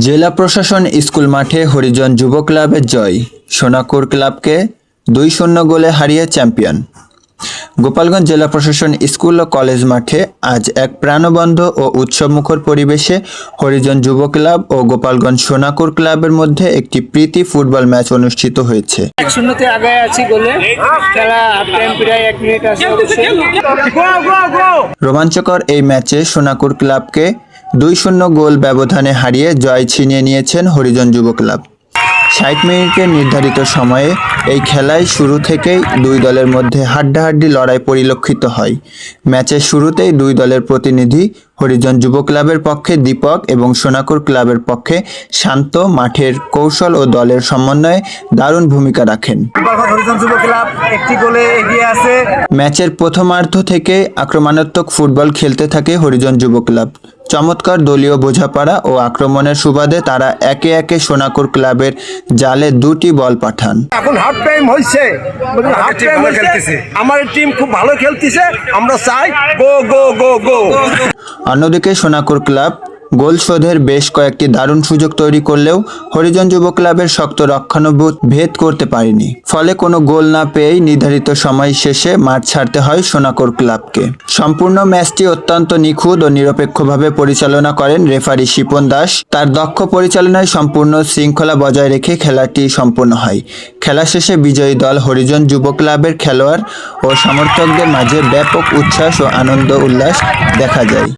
জেলা প্রশাসন স্কুল মাঠে হরিজন যুব ক্লাবের জয়, সোনাকুর ক্লাবকে 2-0 গোলে হারিয়ে চ্যাম্পিয়ন। গোপালগঞ্জ জেলা প্রশাসন স্কুল ও কলেজ মাঠে আজ এক প্রাণবন্ত ও উৎসবমুখর পরিবেশে হরিজন যুব ক্লাব ও গোপালগঞ্জ সোনাকুর ক্লাবের মধ্যে একটি প্রীতি ফুটবল ম্যাচ অনুষ্ঠিত হয়েছে। 1-0 আগে আছি গোলে, খেলা হাফ টাইম প্রায় 1 মিনিট আছে। রোমাঞ্চকর এই ম্যাচে সোনাকুর ক্লাবকে 2-0 গোল ব্যবধানে হারিয়ে জয় ছিনিয়ে নিয়েছেন হরিজন যুব ক্লাব। 60 মিনিটের নির্ধারিত সময়ে এই খেলায় শুরু থেকেই দুই দলের মধ্যে হাড্ডাহাড্ডি লড়াই পরিলক্ষিত হয়। ম্যাচের শুরুতেই দুই দলের প্রতিনিধি হরিজন যুব ক্লাবের পক্ষে দীপক এবং সোনাকুর ক্লাবের পক্ষে শান্ত মাঠের কৌশল ও দলের সমন্বয়ে দারুণ ভূমিকা রাখেন। হরিজন যুব ক্লাব একটি গোলে এগিয়ে আছে। ম্যাচের প্রথমার্ধ থেকে আক্রমণাত্মক ফুটবল খেলতে থাকে হরিজন যুব ক্লাব। চমৎকার দলীয় বোঝাপড়া ও আক্রমণের সুবাদে তারা একে একে সোনাকুর ক্লাবের জালে 2টি বল পাঠান। এখন হাফ টাইম হয়েছে, আমার টিম খুব ভালো খেলতেছে, আমরা চাই গো গো গো গো। অন্যদিকে সোনাকুর ক্লাব গোল শোধের বেশ কয়েকটি দারুণ সুযোগ তৈরি করলেও হরিজন যুব ক্লাবের শক্ত রক্ষণাবেক্ষণ ভেদ করতে পারেনি। ফলে কোনো গোল না পেয়েই নির্ধারিত সময় শেষে মাঠ ছাড়তে হয় সোনাকুর ক্লাবকে। সম্পূর্ণ ম্যাচটি অত্যন্ত নিখুঁত ও নিরপেক্ষভাবে পরিচালনা করেন রেফারি শিপন দাস। তার দক্ষ পরিচালনায় সম্পূর্ণ শৃঙ্খলা বজায় রেখে খেলাটি সম্পন্ন হয়। খেলা শেষে বিজয়ী দল হরিজন যুব ক্লাবের খেলোয়াড় ও সমর্থকদের মাঝে ব্যাপক উচ্ছ্বাস ও আনন্দ উল্লাস দেখা যায়।